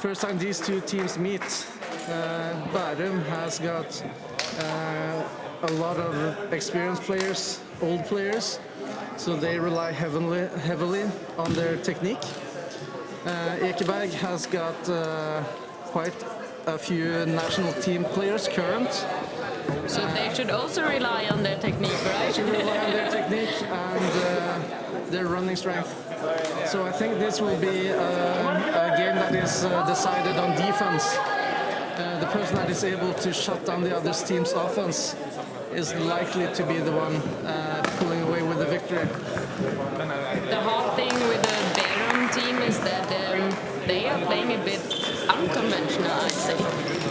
first time these two teams meet. Bærum has got a lot of experienced players, old players, so they rely heavily on their technique. Ekeberg has got quite a few national team players current. So they should also rely on their technique, right? They should rely on their technique and their running strength. So I think this will be a game that is decided on defense. The person that is able to shut down the other team's offense is likely to be the one pulling away with the victory. The hard thing with the Bærum team is that they are playing a bit unconventional, I'd say.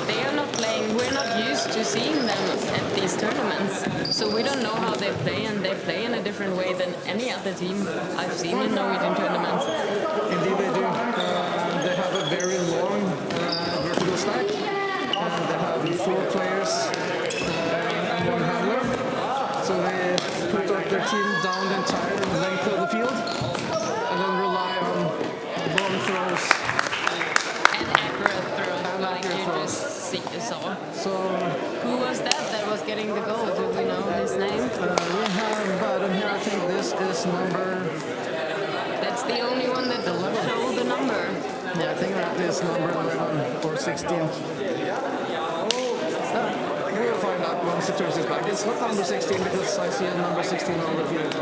They are not playing, we're not used to seeing them at these tournaments. So we don't know how they play, and they play in a different way than any other team I've seen in Norwegian tournaments. Indeed they do. They have a very long vertical stack. They have 4 players and 1 handler. So they put up their team down the entire length of the field and then rely on long throws. And accurate throws, like you just saw. So who was that was getting the goal? Do we know his name? We have Bærum here. I think this is number... That's the only one that doesn't show the number. Yeah, I think that is number 11 or 16. We'll find out once it turns his back. It's not number 16 because I see a number 16 on the field.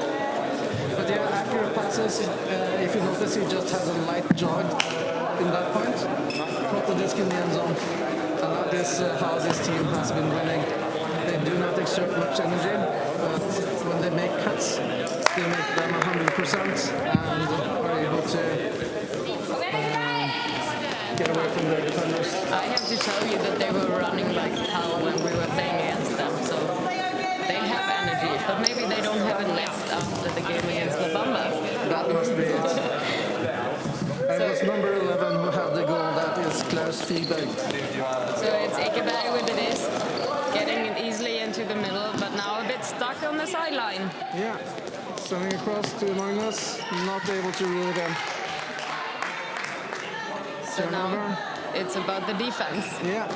But yeah, accurate passes. If you notice, he just has a light jog in that point. Put the disc in the end zone. And that is how this team has been winning. They do not exert much energy, but when they make cuts, they make them 100% and are able to get away from their defenders. I have to tell you that they were running like hell when we were playing against them, so they have energy, but maybe they don't have it left after the game against La Bamba. That must be it. And so it's number 11 who have the goal, that is Klaus Fiberg. So it's Ekeberg with the disc, getting it easily into the middle, but now a bit stuck on the sideline. Yeah, sending across to Magnus, not able to reel it in. So now it's about the defense. Yeah.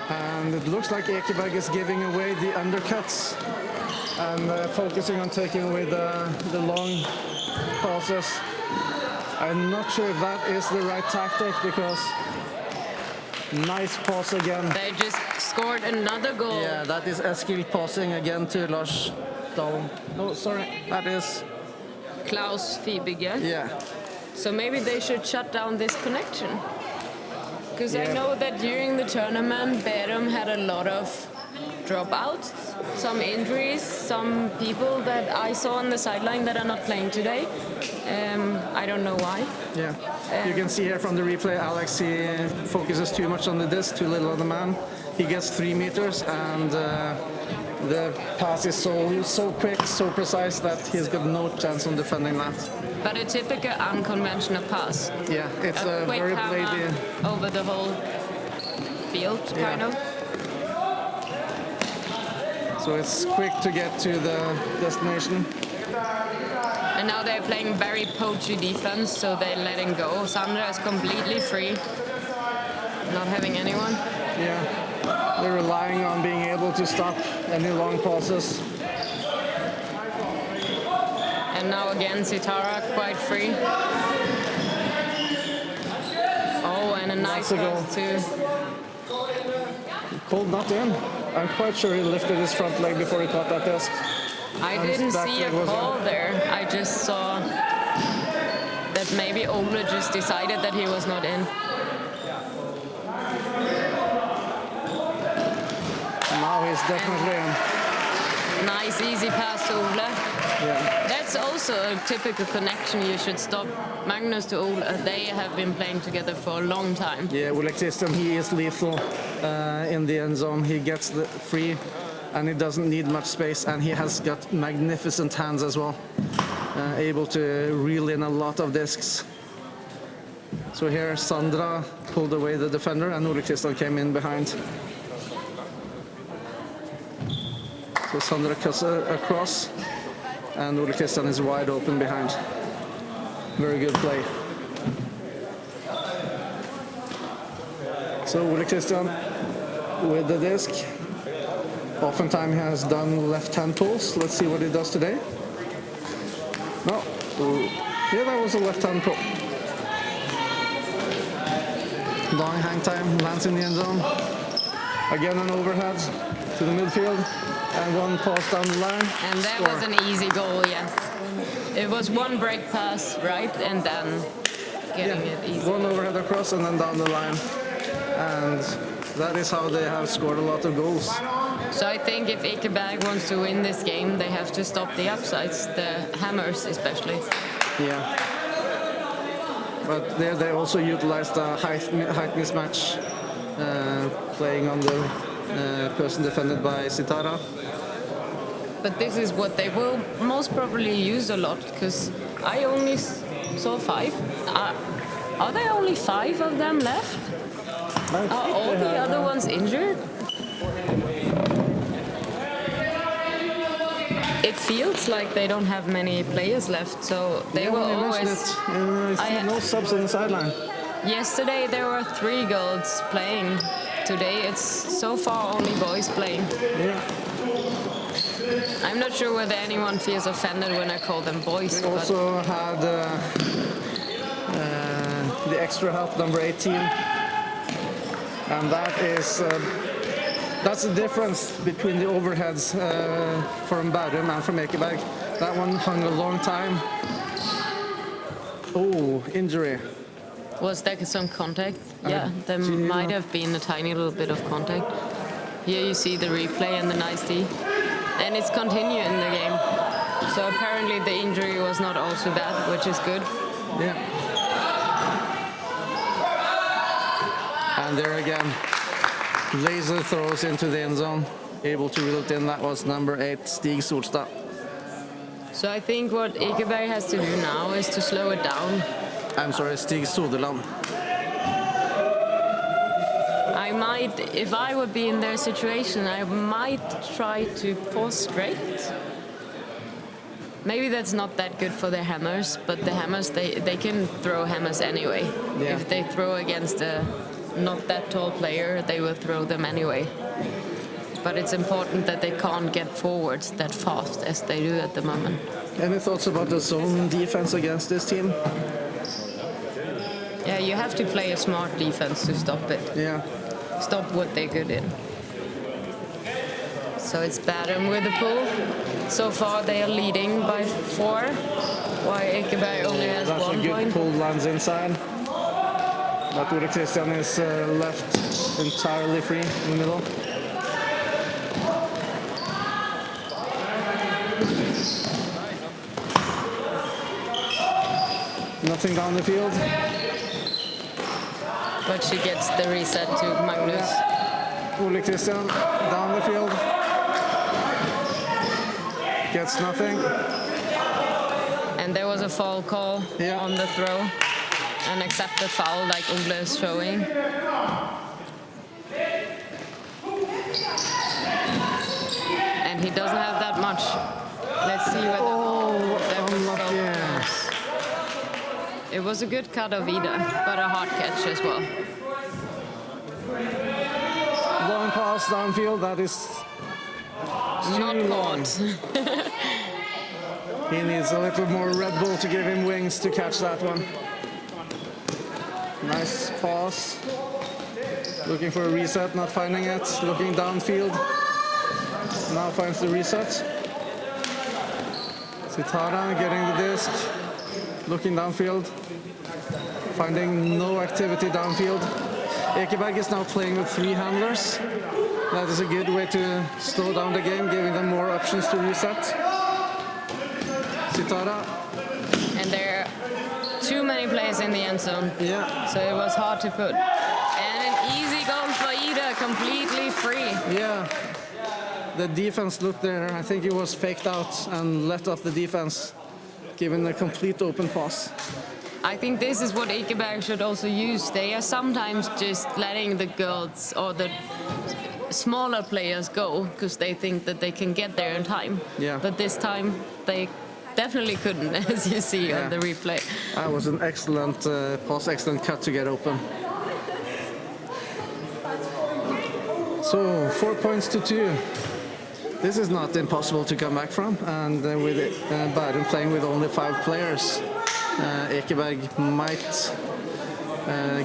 And it looks like Ekeberg is giving away the undercuts and focusing on taking away the long passes. I'm not sure if that is the right tactic because nice pass again. They just scored another goal. Yeah, that is Eskil passing again to Lars Dahl. No, sorry, that is Klaus Fiberg. Yeah. So maybe they should shut down this connection. Because I know that during the tournament, Bærum had a lot of dropouts, some injuries, some people that I saw on the sideline that are not playing today. I don't know why. Yeah, you can see here from the replay, Alex, he focuses too much on the disc, too little on the man. He gets 3 meters and the pass is so quick, so precise that he's got no chance on defending that. But a typical unconventional pass. Yeah, it's a quick very hammer bladey over the whole field, kind of. So it's quick to get to the destination. And now they're playing very poachy defense, so they're letting go. Sandra is completely free, not having anyone. Yeah, they're relying on being able to stop any long passes. And now again, Sitara quite free. Oh, and a nice pass too. Called not in. I'm quite sure he lifted his front leg before he caught that disc. I didn't see a call there. I just saw that maybe Ole just decided that he was not in. Now he's definitely in. Nice, easy pass to Ole. Yeah. That's also a typical connection you should stop. Magnus to Ole, they have been playing together for a long time. Yeah, Ole Christian, he is lethal in the end zone. He gets the free and he doesn't need much space, and he has got magnificent hands as well, able to reel in a lot of discs. So here Sandra pulled away the defender and Ole Christian came in behind. So Sandra cuts across and Ole Christian is wide open behind. Very good play. So Ole Christian with the disc. Oftentimes he has done left-hand pulls. Let's see what he does today. No. Yeah, that was a left-hand pull. Long hang time, lands in the end zone. Again an overhead to the midfield. And one pass down the line. And that was an easy goal, yes. It was one break pass, right? And then getting it easy. One overhead across and then down the line. And that is how they have scored a lot of goals. So I think if Ekeberg wants to win this game, they have to stop the upsides, the hammers especially. Yeah. But there they also utilized the height mismatch, playing on the person defended by Sitara. But this is what they will most probably use a lot, because I only saw 5. Are there only 5 of them left? Are all the other ones injured? It feels like they don't have many players left, so they will always... no subs on the sideline. Yesterday there were 3 girls playing. Today it's so far only boys playing. Yeah. I'm not sure whether anyone feels offended when I call them boys. They also had the extra help, number 18. And that is... that's the difference between the overheads from Bærum and from Ekeberg. That one hung a long time. Oh, injury. Was there some contact? Yeah, there might have been a tiny little bit of contact. Here you see the replay and the nice D. And it's continuing the game. So apparently the injury was not also bad, which is good. Yeah. And there again, laser throws into the end zone, able to reel it in. That was number 8, Stig Solstad. So I think what Ekeberg has to do now is to slow it down. I'm sorry, Stig Soderland. I might, if I would be in their situation, I might try to force straight. Maybe that's not that good for their hammers, but the hammers, they can throw hammers anyway. Yeah. If they throw against a not that tall player, they will throw them anyway. But it's important that they can't get forwards that fast as they do at the moment. Any thoughts about the zone defense against this team? Yeah, you have to play a smart defense to stop it. Yeah. Stop what they're good in. So it's Bærum with the pull. So far they are leading by 4, while Ekeberg only has 1 That's a good point. pull, lands inside. But Ole Christian is left entirely free in the middle. Nothing down the field. But she gets the reset to Magnus. Yeah. Ole Christian down the field. Gets nothing. And there was a foul call on the throw. An accepted foul like Ole is showing. And he doesn't have that much. Let's see whether It was a good cut of Ida, but a hard catch as well. Long pass downfield, that is not caught. He needs a little more Red Bull to give him wings to catch that one. Nice pass. Looking for a reset, not finding it. Looking downfield. Now finds the reset. Sitara getting the disc. Looking downfield. Finding no activity downfield. Ekeberg is now playing with 3 handlers. That is a good way to slow down the game, giving them more options to reset. Sitara. And there are too many players in the end zone. Yeah. So it was hard to put. And an easy goal for Ida, completely free. Yeah. The defense looked there. I think it was faked out and let off the defense, given a complete open pass. I think this is what Ekeberg should also use. They are sometimes just letting the girls or the smaller players go because they think that they can get there in time. Yeah. But this time they definitely couldn't, as you see on the replay. That was an excellent pass, excellent cut to get open. So 4 points to 2. This is not impossible to come back from, and with Bærum playing with only 5 players, Ekeberg might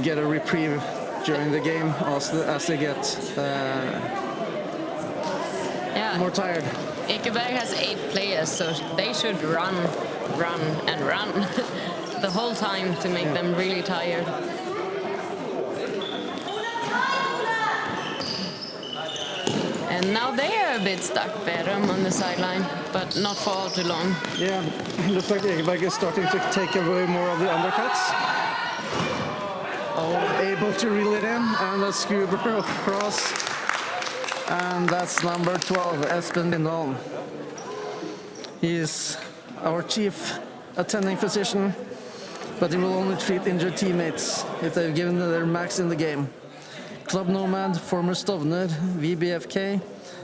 get a reprieve during the game as they get more tired. Ekeberg has 8 players, so they should run the whole time to make them really tired. And now they are a bit stuck, Bærum, on the sideline, but not for all too long. Yeah, looks like Ekeberg is starting to take away more of the undercuts. Able to reel it in, and a scuba across. And that's number 12, Espen Lindholm. He is our chief attending physician, but he will only treat injured teammates if they've given their max in the game. Club Nomad, former Stovner, BFK,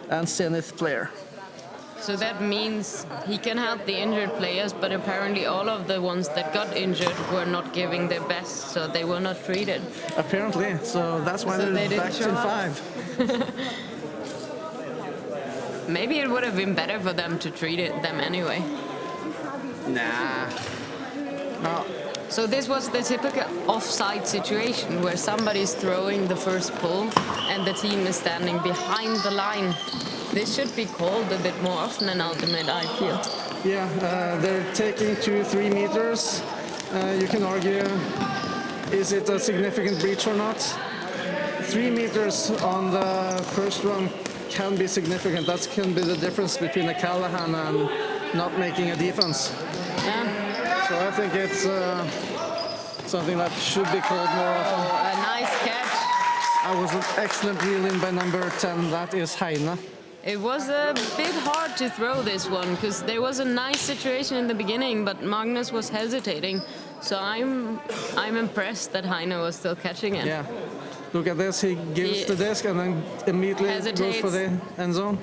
and Zenith player. So that means he can help the injured players, but apparently all of the ones that got injured were not giving their best, so they were not treated. Apparently, so that's why they're back to 5. Maybe it would have been better for them to treat them anyway. Nah. No. So this was the typical offside situation where somebody's throwing the first pull and the team is standing behind the line. This should be called a bit more often in Ultimate, I feel. Yeah, they're taking 2-3 meters. You can argue, is it a significant breach or not? 3 meters on the first one can be significant. That can be the difference between a Callahan and not making a defense. Yeah. So I think it's something that should be called more often. A nice catch. That was an excellent reel in by number 10. That is Heine. It was a bit hard to throw this one because there was a nice situation in the beginning, but Magnus was hesitating. So I'm impressed that Heine was still catching it. Yeah. Look at this. He gives the disc and then immediately goes for the end zone.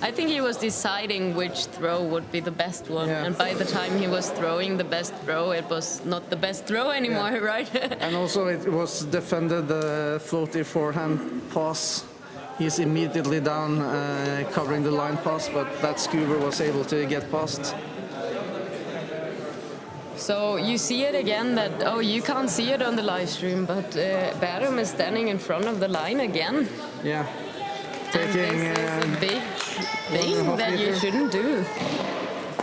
I think he was deciding which throw would be the best one, and by the time he was throwing the best throw, it was not the best throw anymore, right? And also it was defended the floaty forehand pass. He's immediately down covering the line pass, but that scuba was able to get past. So you see it again that, you can't see it on the live stream, but Bærum is standing in front of the line again. Yeah. And this is a big thing that you shouldn't do.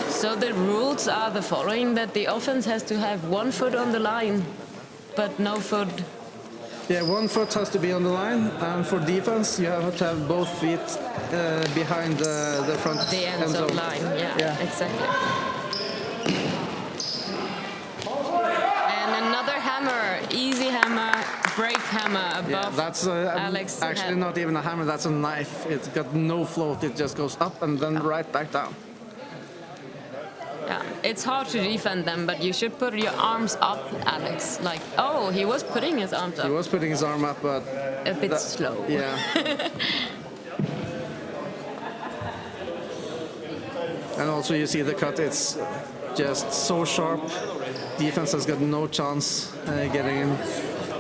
So the rules are the following, that the offense has to have 1 foot on the line, but no foot. Yeah, 1 foot has to be on the line, and for defense you have to have both feet behind the front the end zone line. Yeah, exactly. And another hammer, easy hammer, break hammer above. Yeah, that's Alex actually not even a hammer, that's a knife. It's got no float, it just goes up and then right back down. Yeah, it's hard to defend them, but you should put your arms up, Alex. Like, he was putting his arms up. He was putting his arm up, but a bit slow. Yeah. And also you see the cut, it's just so sharp. Defense has got no chance getting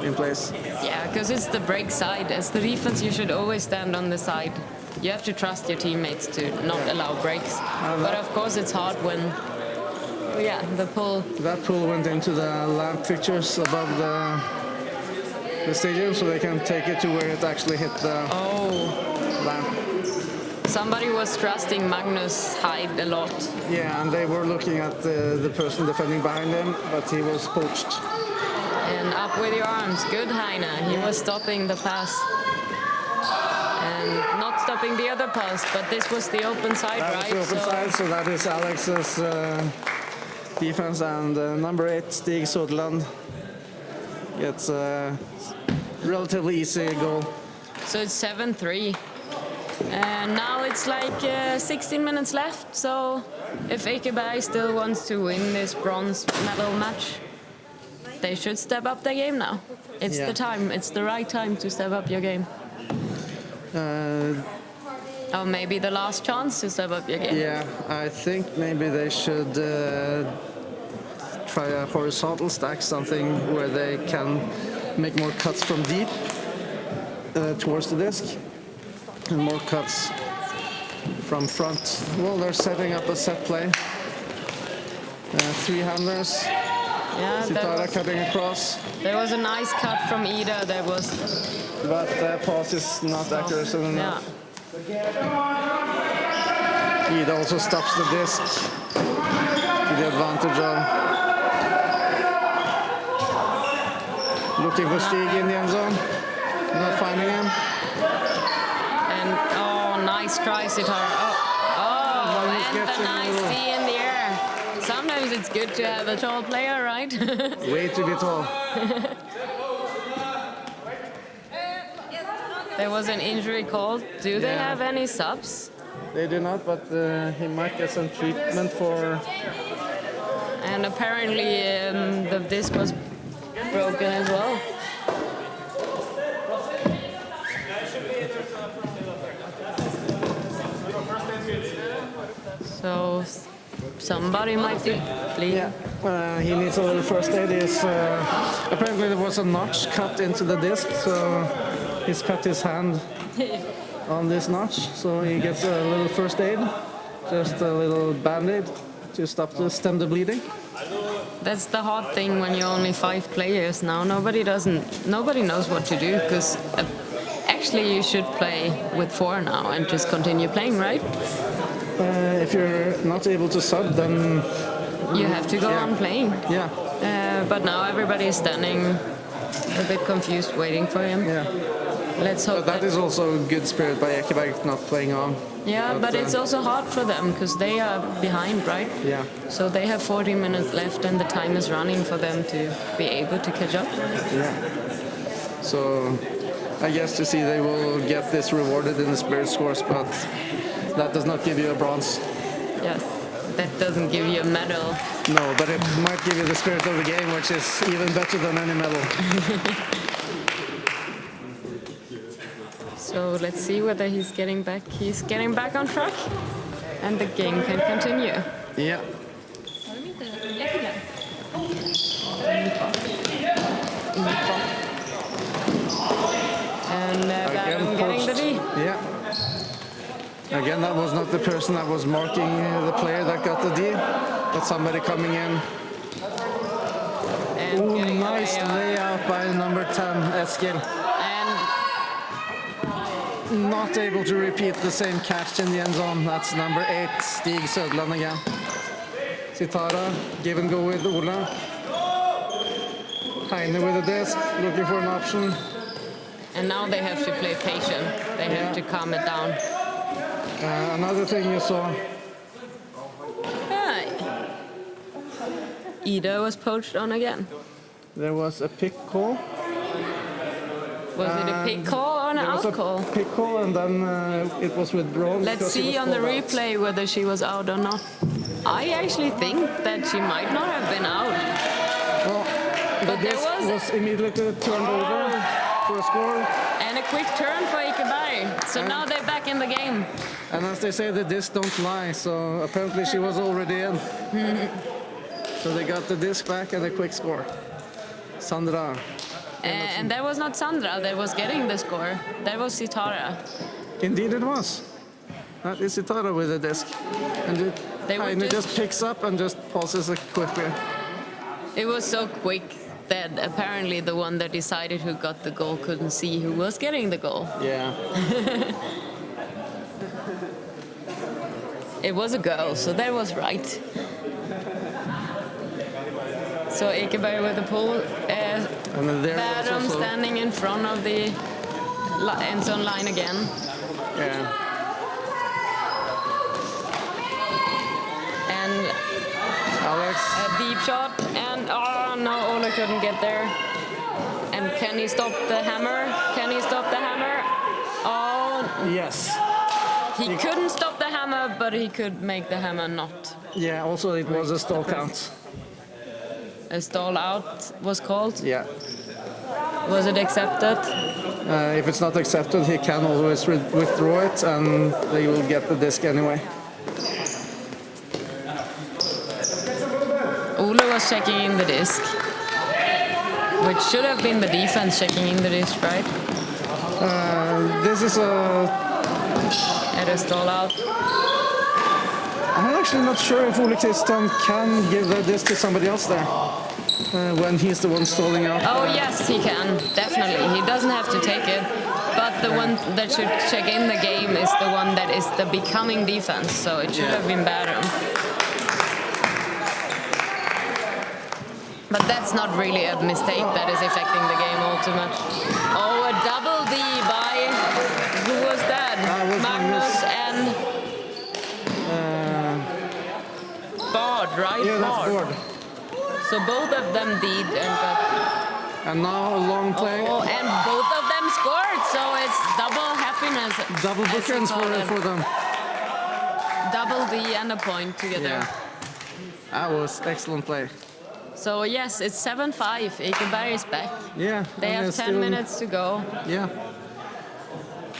in place. Yeah, because it's the break side. As the defense, you should always stand on the side. You have to trust your teammates to not allow breaks. But of course it's hard when, the pull. That pull went into the lamp fixtures above the stadium, so they can take it to where it actually hit the lamp. Somebody was trusting Magnus height a lot. Yeah, and they were looking at the person defending behind him, but he was poached. And up with your arms. Good, Heine. He was stopping the pass. And not stopping the other pass, but this was the open side, right? That was the open side, so that is Alex's defense, and number 8, Stig Soderland, gets a relatively easy goal. So it's 7-3. And now it's like 16 minutes left, so if Ekeberg still wants to win this bronze medal match, they should step up their game now. It's the time, it's the right time to step up your game. Oh, maybe the last chance to step up your game. Yeah, I think maybe they should try a horizontal stack, something where they can make more cuts from deep towards the disc, and more cuts from front. Well, they're setting up a set play. Three handlers. Yeah, Sitara cutting across. there was a nice cut from Ida. There was. But the pass is not accurate enough. Ida also stops the disc to the advantage of looking for Stig in the end zone. Not finding him. And oh, nice try, Sitara. Oh, and a nice D in the air. Sometimes it's good to have a tall player, right? Way to be tall. There was an injury called. Do they Yeah. have any subs? They do not, but he might get some treatment for. And apparently the disc was broken as well. So somebody might be bleeding. Yeah, he needs a little first aid. Apparently there was a notch cut into the disc, so he's cut his hand on this notch, so he gets a little first aid, just a little band-aid to stem the bleeding. That's the hard thing when you're only 5 players now. Nobody knows what to do, because actually you should play with 4 now and just continue playing, right? If you're not able to sub, then You have to go on playing. yeah, But now everybody is standing a bit confused, waiting for him. yeah. Let's hope But that is also good spirit by Ekeberg not playing on. Yeah, but it's also hard for them because they are behind, right? Yeah. So they have 40 minutes left and the time is running for them to be able to catch up. Yeah. So I guess to see they will get this rewarded in the spirit scores, but that does not give you a bronze. Yes, that doesn't give you a medal. No, but it might give you the spirit of the game, which is even better than any medal. So let's see whether he's getting back. He's getting back on track, and the game can continue. Yeah. And Bærum getting the D. Yeah. Again, that was not the person that was marking the player that got the D, but somebody coming in. And Ooh, getting the nice layout. layout by number 10, Eskil. And Not able to repeat the same catch in the end zone. That's number 8, Stig Sødland again. Sitara, give and go with Ola. Heine with the disc, looking for an option. And now they have to play patient. They have to calm it down. Another thing you saw, Hi. Ida was poached on again. there was a pick call. Was it a pick call or an There was out call? a pick call and then it was withdrawn. Let's because he see was on the called out. replay whether she was out or not. I actually think that she might not have been out. Well, But the there disc was- was immediately turned over for a score. And a quick turn for Ekeberg. So now they're back in the game. And as they say, the disc don't lie, so apparently she was already in. So they got the disc back and a quick score. Sandra. And that was not Sandra that was getting the score. That was Sitara. Indeed it was. That is Sitara with the disc. And They were Heine just- just picks up and just passes it quickly. It was so quick that apparently the one that decided who got the goal couldn't see who was getting the goal. Yeah. It was a girl, so that was right. So Ekeberg with the pull. And then there was Bærum also, standing in front of the end zone line again. yeah. And Alex. a deep shot. And oh no, Ola couldn't get there. And can he stop the hammer? Can he stop the hammer? Oh, Yes. he couldn't stop the hammer, but he could make the hammer not. Yeah, also it was a stall count. A stall out was called. Yeah. Was it accepted? If it's not accepted, he can always withdraw it, and they will get the disc anyway. Ole was checking in the disc, which should have been the defense checking in the disc, right? This is a... At a stall out. I'm actually not sure if Ole Christian can give the disc to somebody else there when he's the one stalling out. Oh yes, he can, definitely. He doesn't have to take it, but the one that should check in the game is the one that is the becoming defense, so it should have been Bærum. But that's not really a mistake that is affecting the game all too much. Oh, a double D by... Who was that? Magnus and... Bard, right? Yeah, that's Bard. So both of them did and got... And now a long play. Oh, and both of them scored, so it's double happiness. Double bookends for them. Double D and a point together. Yeah. That was excellent play. So yes, it's 7-5. Ekeberg is back. Yeah. They have 10 minutes to go. Yeah.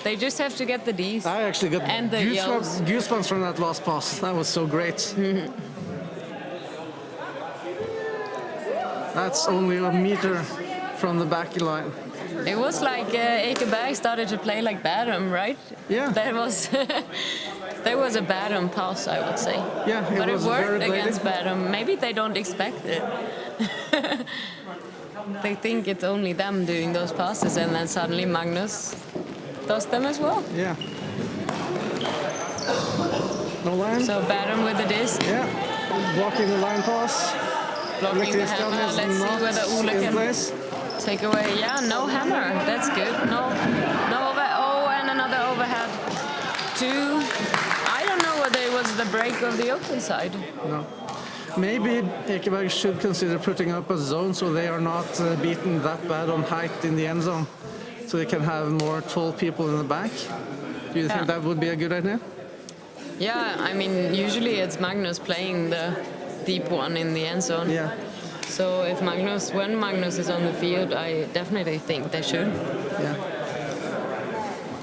They just have to get the Ds. I actually got and the goosebumps from that last pass. That was so great. That's only a meter from the back line. It was like Ekeberg started to play like Bærum, right? Yeah. That was there was a Bærum pass, I would say. Yeah, but it was worked very against Bærum. Maybe they don't expect it. They think it's only them doing those passes, and then suddenly Magnus does them as well. Yeah. No line. So Bærum with the disc. Yeah. Blocking the line pass. Blocking the hammer. Let's see whether Ole can take away. Yeah, no hammer. That's good. No over. Oh, and another overhead. Two. I don't know whether it was the break of the open side. No. Maybe Ekeberg should consider putting up a zone so they are not beaten that bad on height in the end zone, so they can have more tall people in the back. Do you think that would be a good idea? Yeah, I mean, usually it's Magnus playing the deep one in the end zone. Yeah. So if when Magnus is on the field, I definitely think they should. Yeah.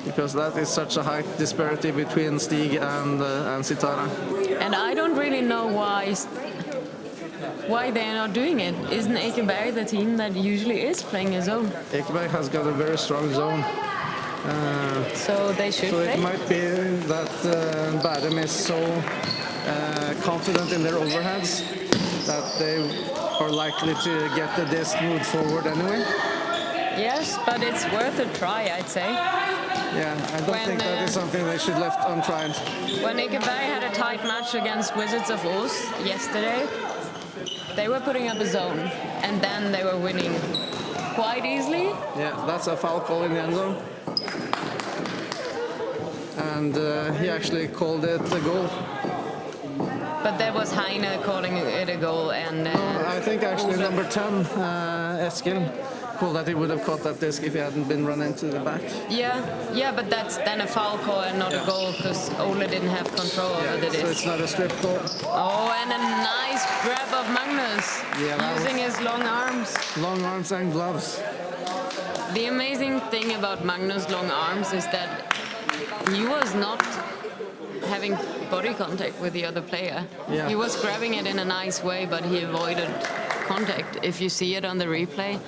Because that is such a height disparity between Stig and Sitara. And I don't really know why they are not doing it. Isn't Ekeberg the team that usually is playing a zone? Ekeberg has got a very strong zone. So they should play. So it might be that Bærum is so confident in their overheads that they are likely to get the disc moved forward anyway. Yes, but it's worth a try, I'd say. Yeah, I don't think that is something they should left untried. When Ekeberg had a tight match against Wizards of Oz yesterday, they were putting up a zone, and then they were winning quite easily. Yeah, that's a foul call in the end zone. And he actually called it a goal. But there was Heine calling it a goal, and... I think actually number 10, Eskil, called that he would have caught that disc if he hadn't been run into the back. Yeah, but that's then a foul call and not a goal, because Ole didn't have control over the disc. So it's not a strip call. Oh, and a nice grab of Magnus, using his long arms. Long arms and gloves. The amazing thing about Magnus' long arms is that he was not having body contact with the other player. Yeah. He was grabbing it in a nice way, but he avoided contact. If you see it on the replay,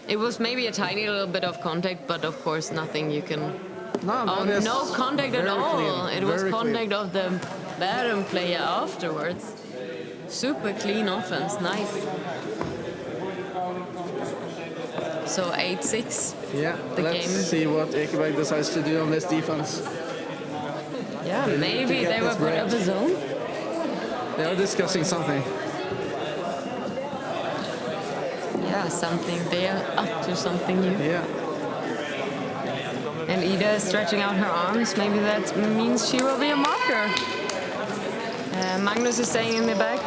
it was maybe a tiny little bit of contact, but of course nothing you can... No contact at all. It was contact of the Bærum player afterwards. Super clean offense, nice. So 8-6. Yeah, let's see what Ekeberg decides to do on this defense. Yeah, maybe they will put up a zone. They are discussing something. Yeah, something. They are up to something new. Yeah. And Ida is stretching out her arms. Maybe that means she will be a marker. Magnus is staying in the back.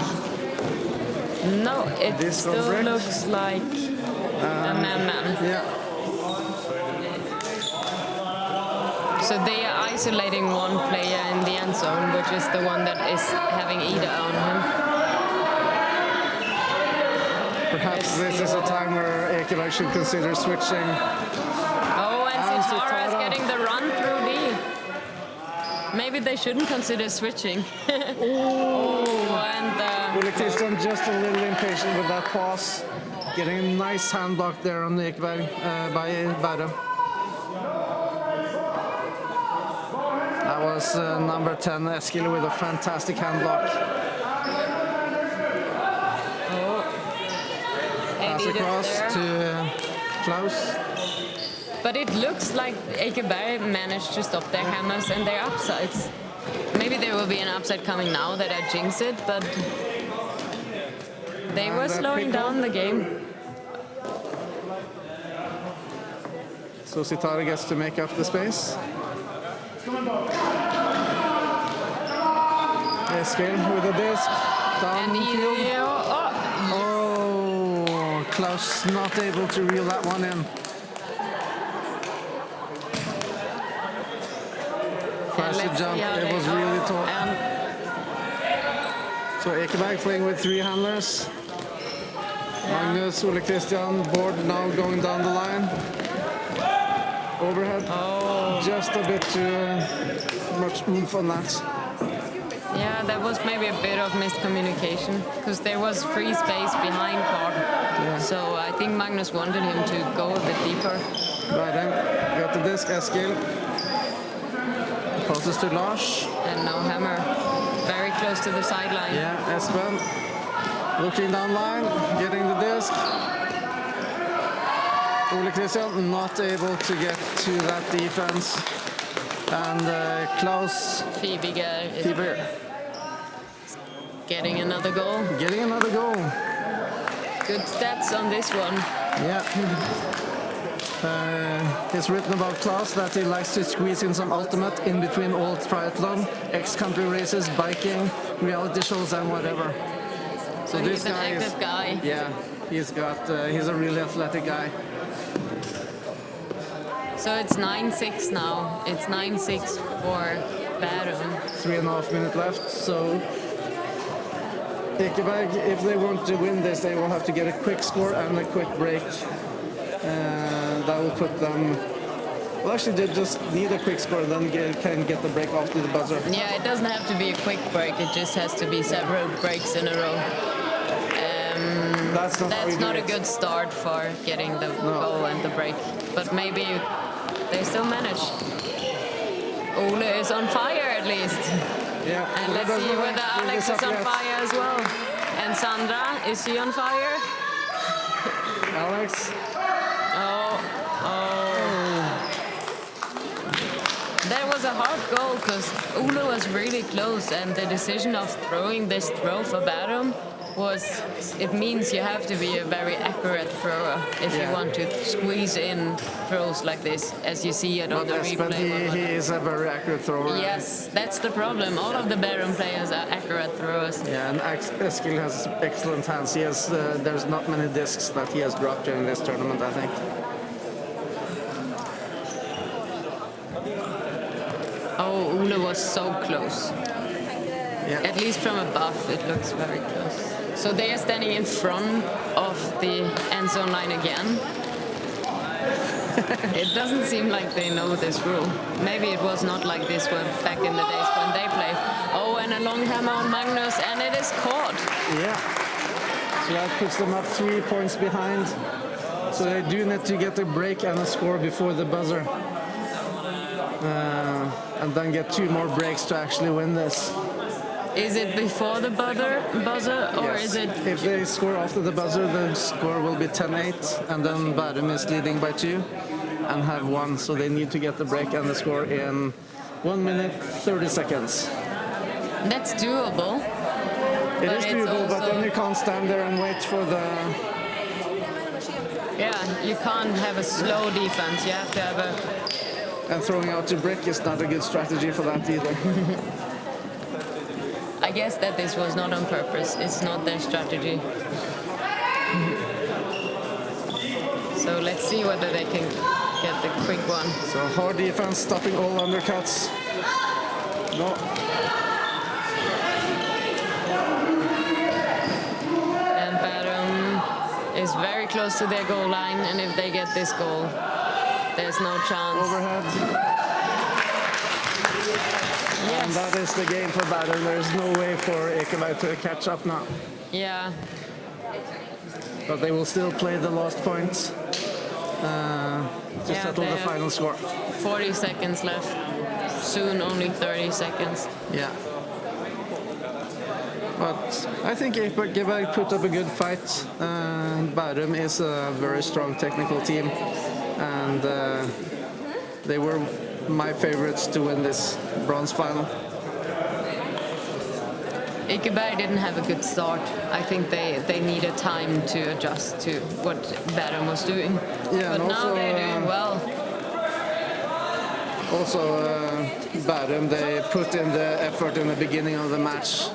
No, it still looks like a man-man. Yeah. So they are isolating one player in the end zone, which is the one that is having Ida on him. Perhaps this is a time where Ekeberg should consider switching. Oh, and And Sitara is Sitara. getting the run through D. Maybe they shouldn't consider switching. Oh, and Ole Christian just a little impatient with that pass. Getting a nice hand block there on the Ekeberg by Bærum. That was number 10, Eskil, with a fantastic hand block. Pass across to Klaus. But it looks like Ekeberg managed to stop their hammers and their upsides. Maybe there will be an upside coming now that I jinx it, but they were slowing down the game. So Sitara gets to make up the space. Eskil with a disc. Down And field. oh, Oh, Klaus not able to reel that one in. Tries to let's jump, see how it they- was really tall. and So Ekeberg playing with 3 handlers. Magnus, Ole Christian, board now going down the line. Overhead. Just a bit too much oomph on that. yeah, that was maybe a bit of miscommunication because there was free space behind Card. So I think Magnus wanted him to go a bit deeper. Bærum got the disc, Eskil. Passes to Lars. And no hammer. Very close to the sideline. Yeah, Espen. Looking down line, getting the disc. Ole Christian not able to get to that defense. And Klaus Fibiger is Fiber getting another goal. getting another goal. Good stats on this one. Yeah. It's written about Klaus that he likes to squeeze in some ultimate in between all triathlon, ex-country races, biking, reality shows, and whatever. So he's an is, active guy. yeah, he's a really athletic guy. So it's 9-6 now. It's 9-6 for Bærum. 3.5 minutes left, so Ekeberg, if they want to win this, they will have to get a quick score and a quick break. That will put them... Well, actually, they just need a quick score, then can get the break after the buzzer. Yeah, it doesn't have to be a quick break. It just has to be several breaks in a row. That's not, how we That's do not a it. good start for getting the goal and the break. But maybe they still manage. Ole is on fire at least. Yeah. And let's see whether Alex is on fire as well. And Sandra, is she on fire? Alex. Oh. That was a hard goal because Ole was really close, and the decision of throwing this throw for Bærum it means you have to be a very accurate thrower if you want to squeeze in throws like this, as you see it on the But replay. he is a very accurate thrower. Yes, that's the problem. All of the Bærum players are accurate throwers. Yeah, and Eskil has excellent hands. He has, there's not many discs that he has dropped during this tournament, I think. Oh, Ole was so close. Yeah. At least from above, it looks very close. So they are standing in front of the end zone line again. It doesn't seem like they know this rule. Maybe it was not like this back in the days when they played. Oh, and a long hammer on Magnus, and it is caught. Yeah. So that puts them up 3 points behind. So they do need to get a break and a score before the buzzer. And then get 2 more breaks to actually win this. Is it before the buzzer or Yes. is it... If they score after the buzzer, the score will be 10-8, and then Bærum is leading by 2 and have 1. So they need to get the break and the score in 1 minute 30 seconds. That's doable. It But is it's doable, but also- then you can't stand there and wait for the... Yeah, you can't have a slow defense. You have to have a... And throwing out the brick is not a good strategy for that either. I guess that this was not on purpose. It's not their strategy. So let's see whether they can get the quick one. So hard defense, stopping all undercuts. No. And Bærum is very close to their goal line, and if they get this goal, there's no chance. Overhead. Yes. And that is the game for Bærum. There's no way for Ekeberg to catch up now. Yeah. But they will still play the last points to settle the final score. 40 seconds left. Soon only 30 seconds. Yeah. But I think Ekeberg put up a good fight. Bærum is a very strong technical team, and they were my favorites to win this bronze final. Ekeberg didn't have a good start. I think they needed time to adjust to what Bærum was doing. Yeah, but now they're doing well. Also, Bærum, they put in the effort in the beginning of the match.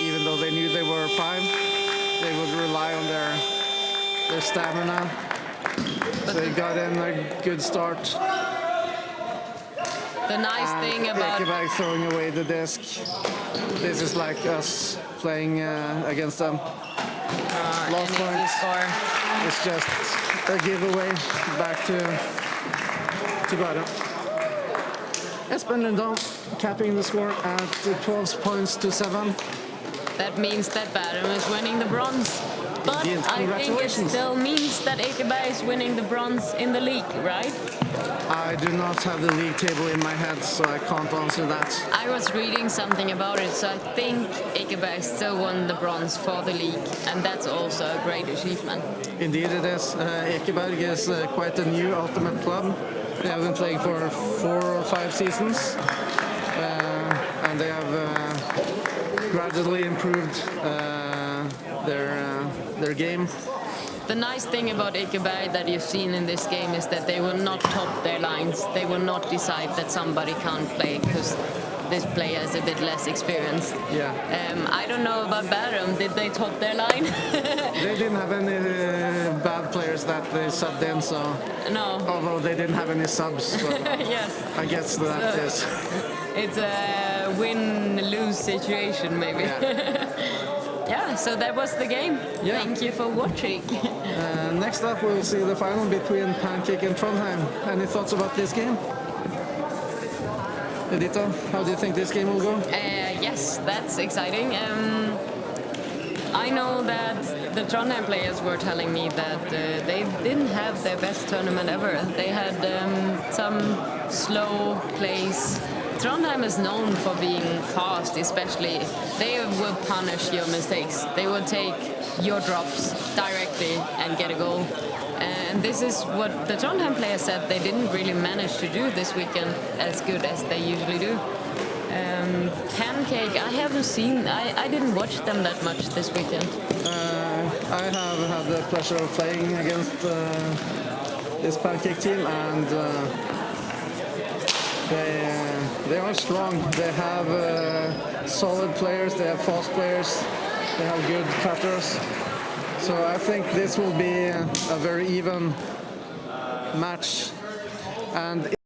Even though they knew they were 5, they would rely on their stamina. So they got in a good start. The nice thing about Ekeberg throwing away the disc. This is like us playing against them. Last point. It's just a giveaway back to Bærum. Espen Lundahl capping the score at 12 points to 7. That means that Bærum is winning the bronze. But Indeed, I think it still means that Ekeberg is winning the bronze in the league, right? I do not have the league table in my head, so I can't answer that. I was reading something about it, so I think Ekeberg still won the bronze for the league, and that's also a great achievement. Indeed it is. Ekeberg is quite a new ultimate club. They have been playing for 4 or 5 seasons, and they have gradually improved their game. The nice thing about Ekeberg that you've seen in this game is that they will not top their lines. They will not decide that somebody can't play because this player is a bit less experienced. Yeah. I don't know about Bærum. Did they top their line? They didn't have any bad players that they subbed in, so... No. Although they didn't have any subs, so Yes. I guess that is... It's a win-lose situation, maybe. Yeah. Yeah, so that was the game. Yeah. Thank you for watching. Next up, we'll see the final between Pancake and Trondheim. Any thoughts about this game? Edita, how do you think this game will go? Yes, that's exciting. I know that the Trondheim players were telling me that they didn't have their best tournament ever. They had some slow plays. Trondheim is known for being fast, especially. They will punish your mistakes. They will take your drops directly and get a goal. And this is what the Trondheim players said they didn't really manage to do this weekend as good as they usually do. Pancake, I haven't seen, I didn't watch them that much this weekend. I have had the pleasure of playing against this Pancake team, and they are strong. They have solid players, they have fast players, they have good cutters. So I think this will be a very even match. And